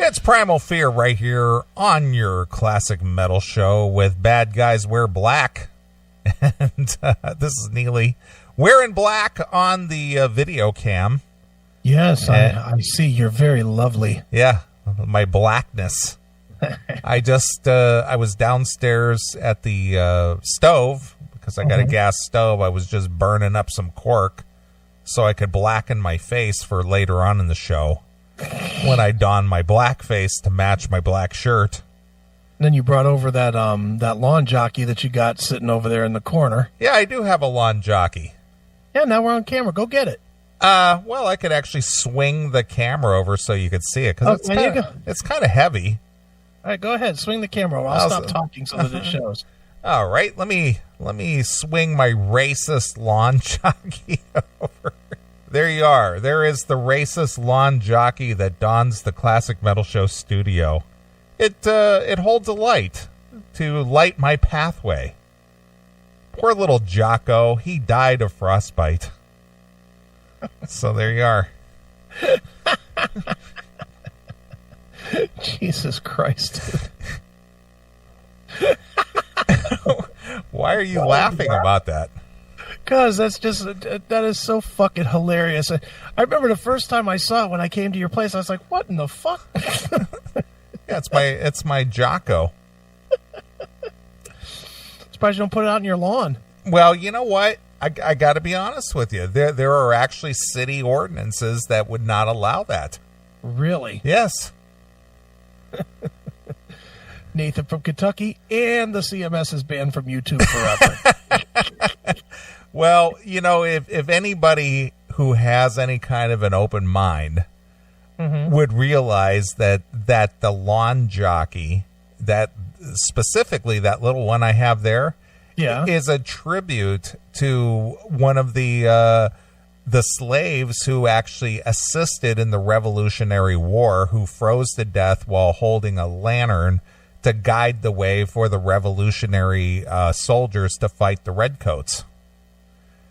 It's Primal Fear right here on your classic metal show with Bad Guys Wear Black. And this is Neeley wearing black on the video cam. Yes, I see. You're very lovely. Yeah, my blackness. I was downstairs at the stove because I got a gas stove. I was just burning up some cork so I could blacken my face for later on in the show when I don my black face to match my black shirt. And then you brought over that lawn jockey that you got sitting over there in the corner. Yeah, I do have a lawn jockey. Yeah, now we're on camera. Go get it. Well, I could actually swing the camera over so you could see it because it's kind of heavy. All right, go ahead. Swing the camera over. I'll stop talking so that it shows. All right, let me swing my racist lawn jockey over. There you are. There is the racist lawn jockey that dons the Classic Metal Show studio. It holds a light to light my pathway. Poor little Jocko. He died of frostbite. So there you are. Jesus Christ. Why are you laughing about that? Because that is so fucking hilarious. I remember the first time I saw it when I came to your place, I was like, what in the fuck? Yeah, it's my Jocko. Surprised you don't put it out in your lawn. Well, you know what? I got to be honest with you. There are actually city ordinances that would not allow that. Really? Yes. Nathan from Kentucky, and the CMS is banned from YouTube forever. Well, you know, if anybody who has any kind of an open mind would realize that the lawn jockey, that specifically that little one I have there, is a tribute to one of the slaves who actually assisted in the Revolutionary War, who froze to death while holding a lantern to guide the way for the Revolutionary soldiers to fight the redcoats.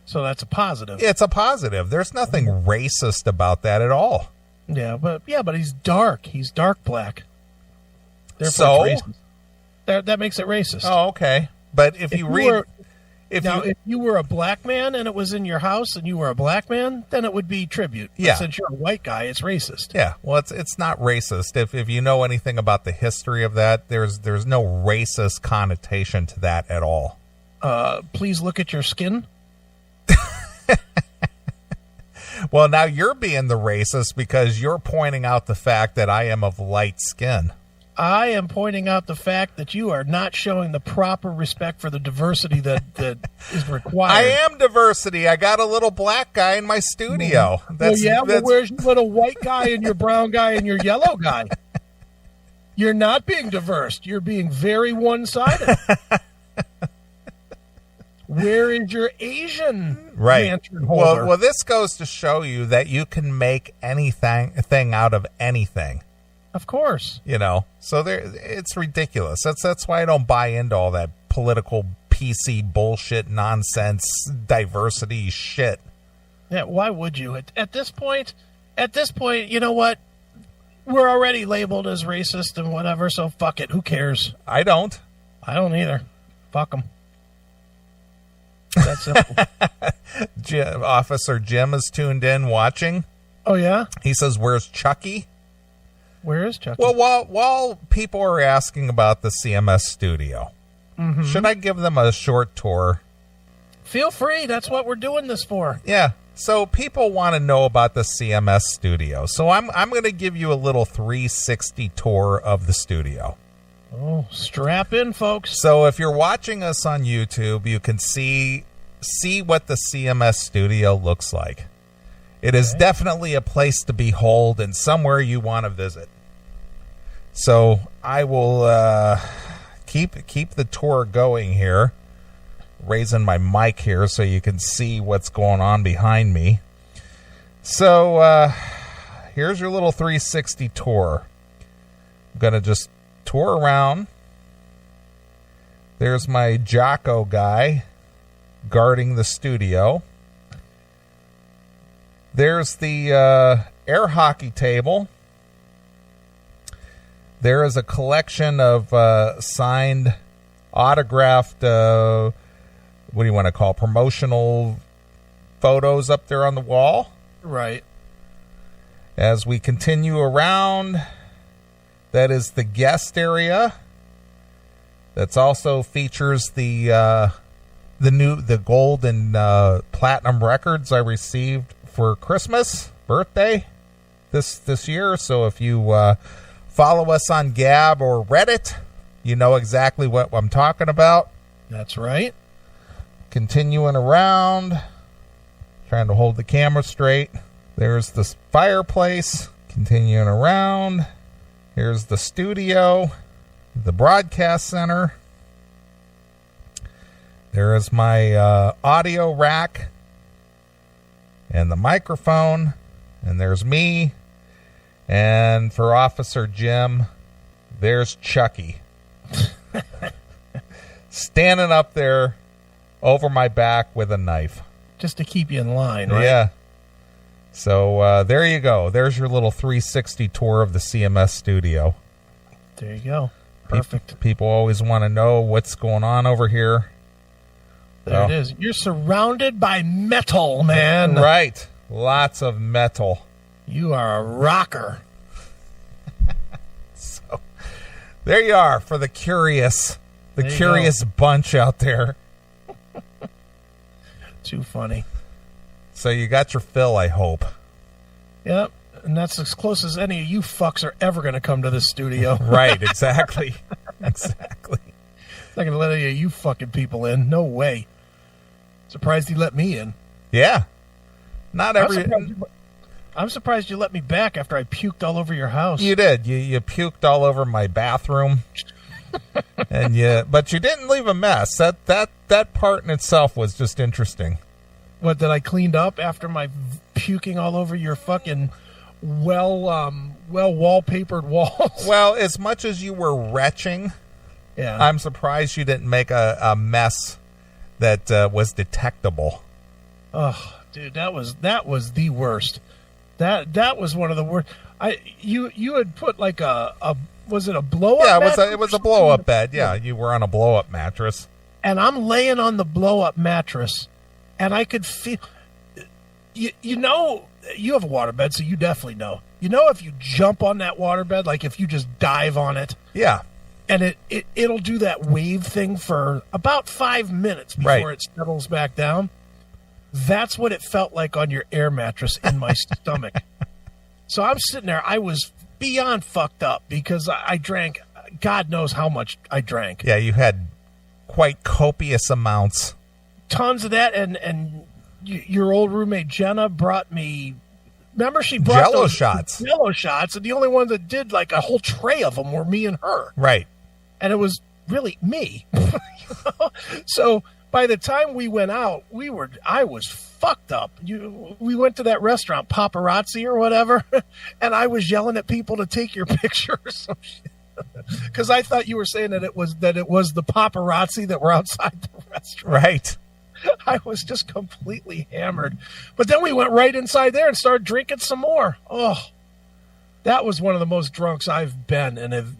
So that's a positive. It's a positive. There's nothing racist about that at all. Yeah, but he's dark. He's dark black. Therefore, it's racist. That makes it racist. Oh, okay. But if you were a black man and it was in your house and you were a black man, then it would be tribute. Yeah. But since you're a white guy, it's racist. Yeah. Well, it's not racist. If you know anything about the history of that, there's no racist connotation to that at all. Please look at your skin. Well, now you're being the racist because you're pointing out the fact that I am of light skin. I am pointing out the fact that you are not showing the proper respect for the diversity that is required. I am diversity. I got a little black guy in my studio. Where's your little white guy and your brown guy and your yellow guy? You're not being diverse. You're being very one-sided. Where is your Asian lantern holder? Well, this goes to show you that you can make anything out of anything. Of course. You know, so it's ridiculous. That's why I don't buy into all that political PC bullshit, nonsense, diversity shit. Yeah, why would you? At this point, you know what? We're already labeled as racist and whatever, so fuck it. Who cares? I don't. I don't either. Fuck them. That's simple. Officer Jim is tuned in watching. Oh, yeah? He says, where's Chucky? Where is Chucky? Well, while people are asking about the CMS studio, should I give them a short tour? Feel free. That's what we're doing this for. Yeah. So people want to know about the CMS studio. So I'm going to give you a little 360 tour of the studio. Oh, strap in, folks. So if you're watching us on YouTube, you can see what the CMS studio looks like. It is definitely a place to behold and somewhere you want to visit. So I will keep the tour going here, raising my mic here so you can see what's going on behind me. So here's your little 360 tour. I'm going to just tour around. There's my Jocko guy guarding the studio. There's the air hockey table. There is a collection of signed, autographed, what do you want to call, promotional photos up there on the wall. Right. As we continue around, that is the guest area. That's also features the gold and platinum records I received for Christmas, birthday this year. So if you follow us on Gab or Reddit, you know exactly what I'm talking about. That's right. Continuing around, trying to hold the camera straight. There's the fireplace. Continuing around, here's the studio, the broadcast center. There is my audio rack and the microphone, and there's me. And for Officer Jim, there's Chucky. Standing up there over my back with a knife. Just to keep you in line, right? Yeah. So there you go. There's your little 360 tour of the CMS studio. There you go. Perfect. People always want to know what's going on over here. There it is. You're surrounded by metal, man. Right. Lots of metal. You are a rocker. So there you are for the curious bunch out there. Too funny. So you got your fill, I hope. Yep. And that's as close as any of you fucks are ever going to come to this studio. Right, exactly. Exactly. Not going to let any of you fucking people in. No way. Surprised he let me in. Yeah. Not every... I'm surprised you let me back after I puked all over your house. You did. You puked all over my bathroom. But you didn't leave a mess. That part in itself was just interesting. What, that I cleaned up after my puking all over your fucking well wallpapered walls? Well, as much as you were retching, yeah, I'm surprised you didn't make a mess that was detectable. Oh, dude, that was the worst. That was one of the worst. You had put like a was it a blow up? Yeah, it was a blow up bed. Yeah, you were on a blow up mattress, and I'm laying on the blow up mattress. And I could feel, you know, you have a waterbed, so you definitely know. You know, if you jump on that waterbed, like if you just dive on it. Yeah. And it'll do that wave thing for about 5 minutes before it settles back down. That's what it felt like on your air mattress in my stomach. So I'm sitting there. I was beyond fucked up because I drank, God knows how much I drank. Yeah, you had quite copious amounts. Tons of that, and your old roommate Jenna brought me. Remember, she brought Jello shots. Jello shots, and the only one that did like a whole tray of them were me and her. Right, and it was really me. So by the time we went out, I was fucked up. We went to that restaurant, Paparazzi or whatever, and I was yelling at people to take your picture or some shit. Because I thought you were saying that it was the paparazzi that were outside the restaurant. Right. I was just completely hammered. But then we went right inside there and started drinking some more. Oh, that was one of the most drunks I've been in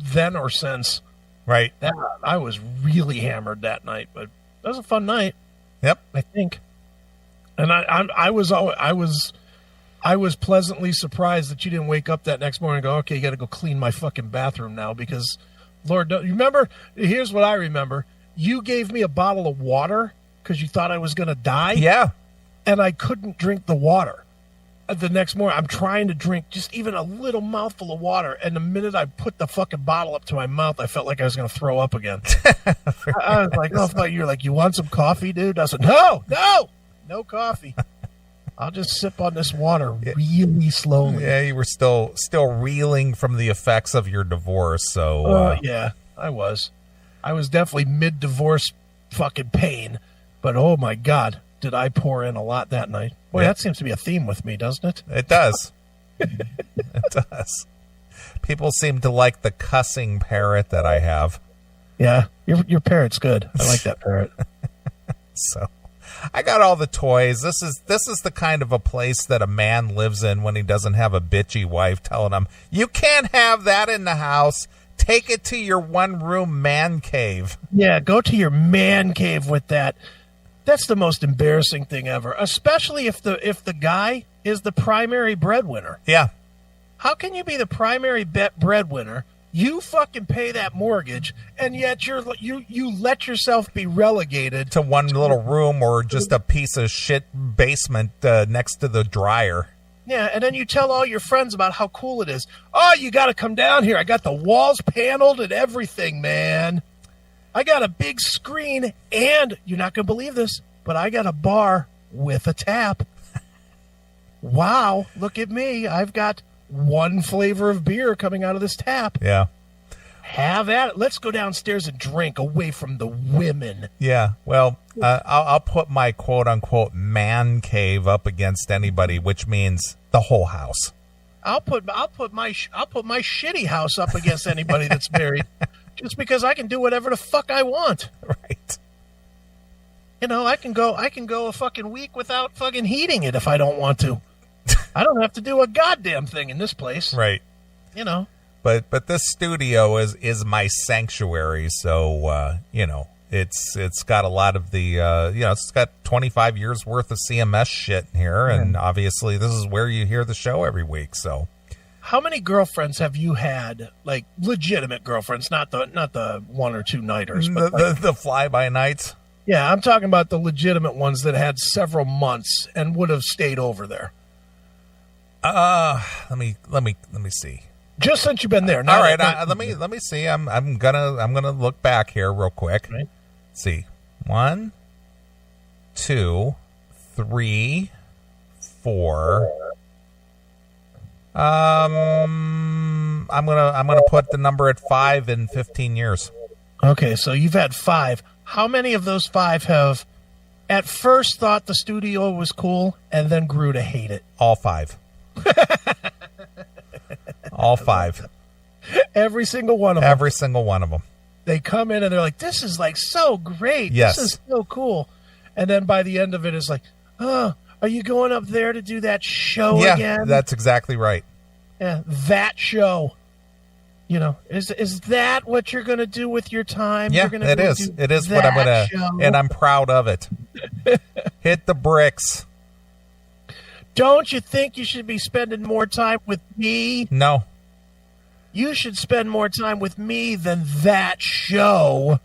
then or since. Right. I was really hammered that night, but that was a fun night. Yep. I think. And I was pleasantly surprised that you didn't wake up that next morning and go, okay, you got to go clean my fucking bathroom now because, Lord, you remember? Here's what I remember. You gave me a bottle of water because you thought I was going to die. Yeah. And I couldn't drink the water. The next morning, I'm trying to drink just even a little mouthful of water. And the minute I put the fucking bottle up to my mouth, I felt like I was going to throw up again. I was like, oh, you're like, you want some coffee, dude? I said, no coffee. I'll just sip on this water really slowly. Yeah, you were still reeling from the effects of your divorce. So yeah, I was definitely mid-divorce fucking pain. But oh my God, did I pour in a lot that night. Boy, that seems to be a theme with me, doesn't it? It does. It does. People seem to like the cussing parrot that I have. Yeah, your parrot's good. I like that parrot. So, I got all the toys. This is the kind of a place that a man lives in when he doesn't have a bitchy wife telling him, you can't have that in the house. Take it to your one-room man cave. Yeah, go to your man cave with that. That's the most embarrassing thing ever, especially if the guy is the primary breadwinner. Yeah. How can you be the primary breadwinner? You fucking pay that mortgage, and yet you let yourself be relegated to one little room or just a piece of shit basement next to the dryer. Yeah, and then you tell all your friends about how cool it is. Oh, you got to come down here. I got the walls paneled and everything, man. I got a big screen, and you're not going to believe this, but I got a bar with a tap. Wow, look at me. I've got one flavor of beer coming out of this tap. Yeah. Have at it. Let's go downstairs and drink away from the women. Yeah, well, I'll put my quote-unquote man cave up against anybody, which means the whole house. I'll put my shitty house up against anybody that's married, just because I can do whatever the fuck I want. Right. You know, I can go a fucking week without fucking heating it if I don't want to. I don't have to do a goddamn thing in this place. Right. You know. But this studio is my sanctuary, so it's got a lot of the it's got 25 years worth of CMS shit in here, and obviously this is where you hear the show every week. So, how many girlfriends have you had? Like legitimate girlfriends, not the one or two nighters, but the fly by nights. Yeah, I'm talking about the legitimate ones that had several months and would have stayed over there. Let me see. Just since you've been there. All right, let me see. I'm gonna look back here real quick. Right. Let's see, 1, 2, 3, 4. I'm gonna put the number at 5 in 15 years. Okay, so you've had 5. How many of those 5 have at first thought the studio was cool and then grew to hate it? All 5. All 5. Every single one of them. Every single one of them. They come in and they're like, this is like so great. Yes. This is so cool. And then by the end of it, it's like, oh, are you going up there to do that show again? Yeah, that's exactly right. Yeah, that show. You know, is that what you're going to do with your time? Yeah, it is. It is what I'm going to, and I'm proud of it. Hit the bricks. Don't you think you should be spending more time with me? No. You should spend more time with me than that show.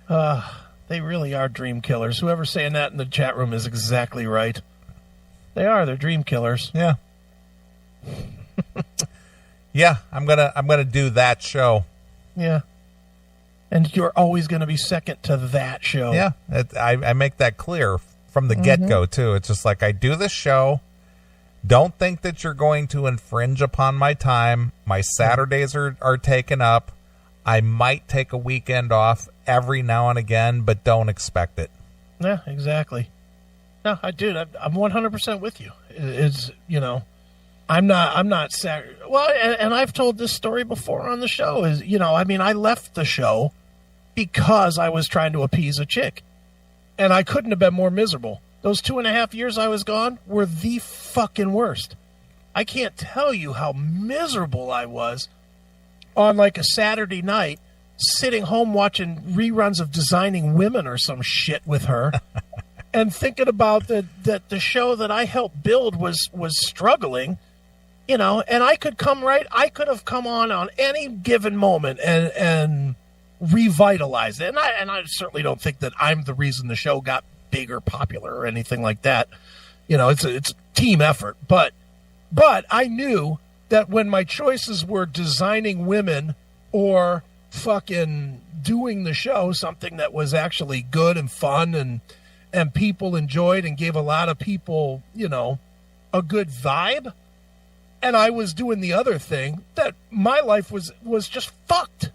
They really are dream killers. Whoever's saying that in the chat room is exactly right. They are. They're dream killers. Yeah. Yeah, I'm gonna do that show. Yeah. And you're always going to be second to that show. Yeah, I make that clear from the get-go, too. It's just like, I do this show. Don't think that you're going to infringe upon my time. My Saturdays are taken up. I might take a weekend off every now and again, but don't expect it. Yeah, exactly. No, I'm 100% with you. It's, I'm not well, and I've told this story before on the show. I left the show because I was trying to appease a chick, and I couldn't have been more miserable. Those 2.5 years I was gone were the fucking worst. I can't tell you how miserable I was on like a Saturday night, sitting home watching reruns of Designing Women or some shit with her, and thinking about that the show that I helped build was struggling. And I could have come on any given moment and revitalized it. And I certainly don't think that I'm the reason the show got big or popular or anything like that. It's a team effort. But I knew that when my choices were Designing Women or fucking doing the show, something that was actually good and fun and people enjoyed and gave a lot of people, a good vibe, and I was doing the other thing, that my life was just fucked.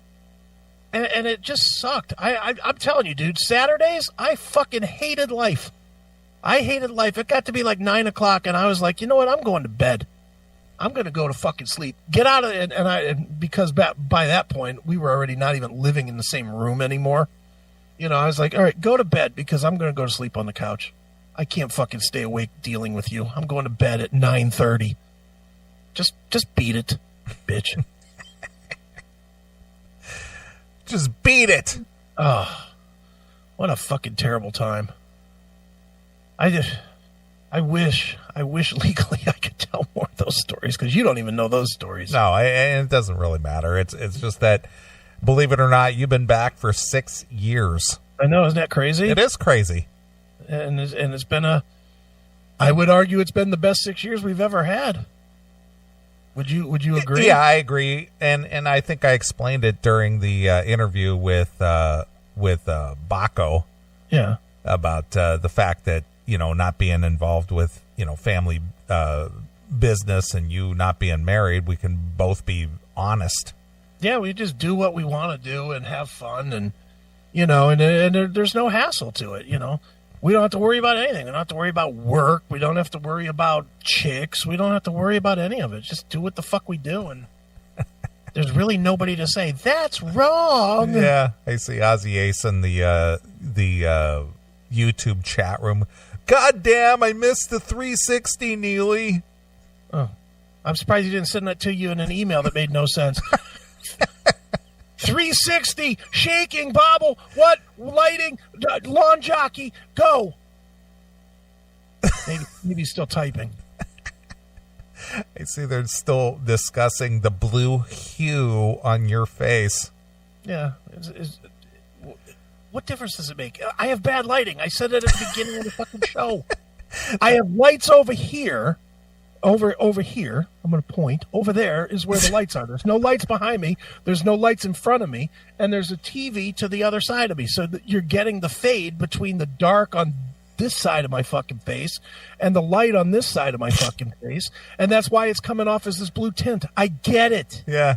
And it just sucked. I'm telling you, dude, Saturdays, I fucking hated life. I hated life. It got to be like 9 o'clock, and I was like, you know what? I'm going to bed. I'm going to go to fucking sleep. Get out of it. And because by that point, we were already not even living in the same room anymore. You know, I was like, all right, go to bed because I'm going to go to sleep on the couch. I can't fucking stay awake dealing with you. I'm going to bed at 9:30. Just beat it, bitch. Just beat it. Oh, what a fucking terrible time. I wish legally I could tell more of those stories because you don't even know those stories. No, and it doesn't really matter. It's just that, believe it or not, you've been back for 6 years. I know, isn't that crazy? It is crazy. And it's been I would argue it's been the best 6 years we've ever had. Would you agree? Yeah, I agree. And I think I explained it during the interview with Baco. Yeah. About the fact that, you know, not being involved with, you know, family business and you not being married, we can both be honest. Yeah, we just do what we want to do and have fun, and you know, and there's no hassle to it. You know, we don't have to worry about anything. We don't have to worry about work. We don't have to worry about chicks. We don't have to worry about any of it. Just do what the fuck we do, and there's really nobody to say that's wrong. Yeah, I see Ozzy Ace in the YouTube chat room. God damn, I missed the 360, Neeley. Oh, I'm surprised you didn't send that to you in an email that made no sense. 360, shaking, bobble, what, lighting, lawn jockey, go. Maybe he's still typing. I see they're still discussing the blue hue on your face. Yeah. What difference does it make? I have bad lighting. I said it at the beginning of the fucking show. I have lights over here. Over here. I'm going to point. Over there is where the lights are. There's no lights behind me. There's no lights in front of me. And there's a TV to the other side of me. So that you're getting the fade between the dark on this side of my fucking face and the light on this side of my fucking face. And that's why it's coming off as this blue tint. I get it. Yeah.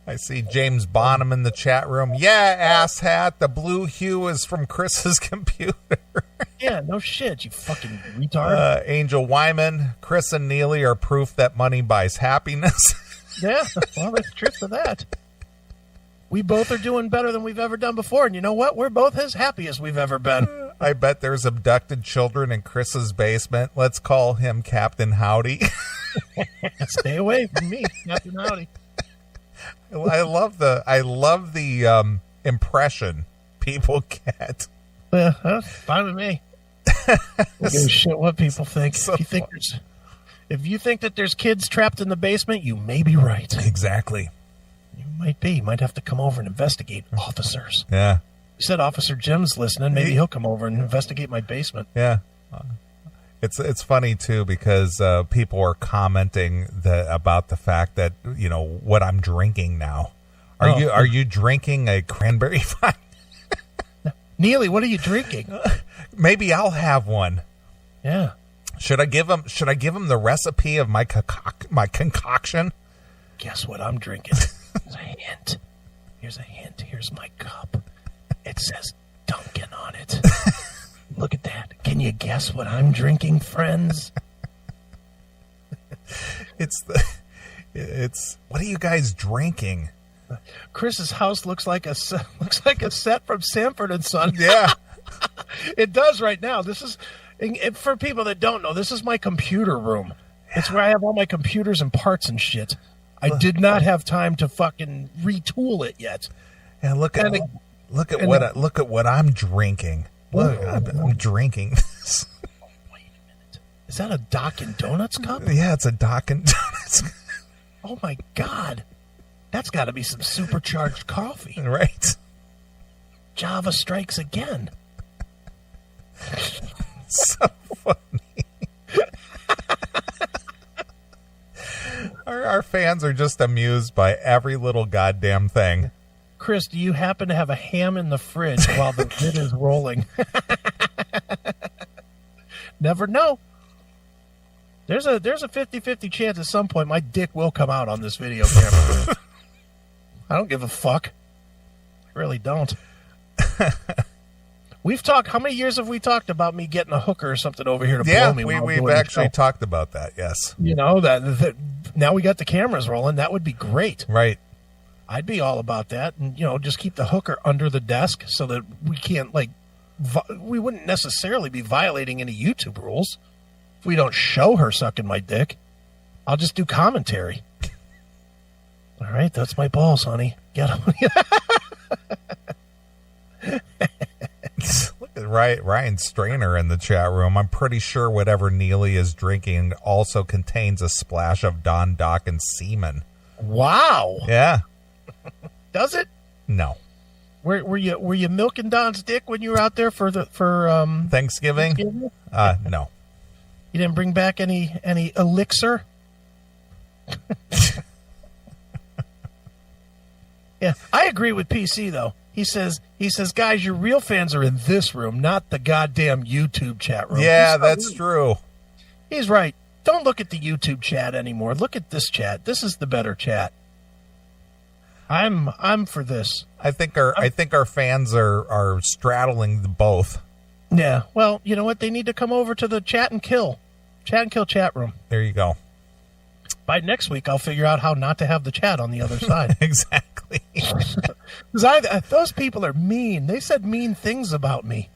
I see James Bonham in the chat room. Yeah, asshat. The blue hue is from Chris's computer. Yeah, no shit, you fucking retard. Angel Wyman, Chris and Neeley are proof that money buys happiness. Yeah, well, there's truth to that. We both are doing better than we've ever done before. And you know what? We're both as happy as we've ever been. I bet there's abducted children in Chris's basement. Let's call him Captain Howdy. Stay away from me, Captain Howdy. I love the impression people get. Yeah, that's fine with me. I don't give a shit what people think. So if you think that there's kids trapped in the basement, you may be right. Exactly. You might be. You might have to come over and investigate, officers. Yeah. You said Officer Jim's listening. Maybe he'll come over and investigate my basement. Yeah. It's funny too because people are commenting about the fact that, you know, what I'm drinking now. Are you drinking a cranberry fine? Neeley, what are you drinking? Maybe I'll have one. Yeah. Should I give him the recipe of my concoction? Guess what I'm drinking? Here's a hint. Here's my cup. It says Dunkin' on it. Look at that. Can you guess what I'm drinking, friends? It's what are you guys drinking? Chris's house looks like a set from Sanford and Son. Yeah. It does right now. This is, for people that don't know, this is my computer room. Yeah. It's where I have all my computers and parts and shit. I did not have time to fucking retool it yet. And look at what I'm drinking. Look, I'm drinking this. Wait a minute. Is that a Dunkin' Donuts cup? Yeah, it's a Dunkin' Donuts. Oh my God. That's got to be some supercharged coffee. Right. Java strikes again. So funny. Our fans are just amused by every little goddamn thing. Chris, do you happen to have a ham in the fridge while the vid is rolling? Never know. There's a 50-50 chance at some point my dick will come out on this video camera. I don't give a fuck. I really don't. We've talked. How many years have we talked about me getting a hooker or something over here to blow me? We've actually talked about that. Yes. You know that now we got the cameras rolling. That would be great. Right. I'd be all about that, and just keep the hooker under the desk so that we can't we wouldn't necessarily be violating any YouTube rules if we don't show her sucking my dick. I'll just do commentary. All right, that's my balls, honey. Get them. Look at Ryan Strainer in the chat room. I'm pretty sure whatever Neeley is drinking also contains a splash of Don Dokken semen. Wow. Yeah. Does it? No. Were you milking Don's dick when you were out there for Thanksgiving? No. You didn't bring back any elixir? Yeah, I agree with PC though. He says, guys, your real fans are in this room, not the goddamn YouTube chat room. Yeah, that's true. He's right. Don't look at the YouTube chat anymore. Look at this chat. This is the better chat. I'm for this. I think our fans are straddling the both. Yeah. Well, you know what? They need to come over to the chat and kill chat room. There you go. By next week, I'll figure out how not to have the chat on the other side. Exactly. Because those people are mean. They said mean things about me.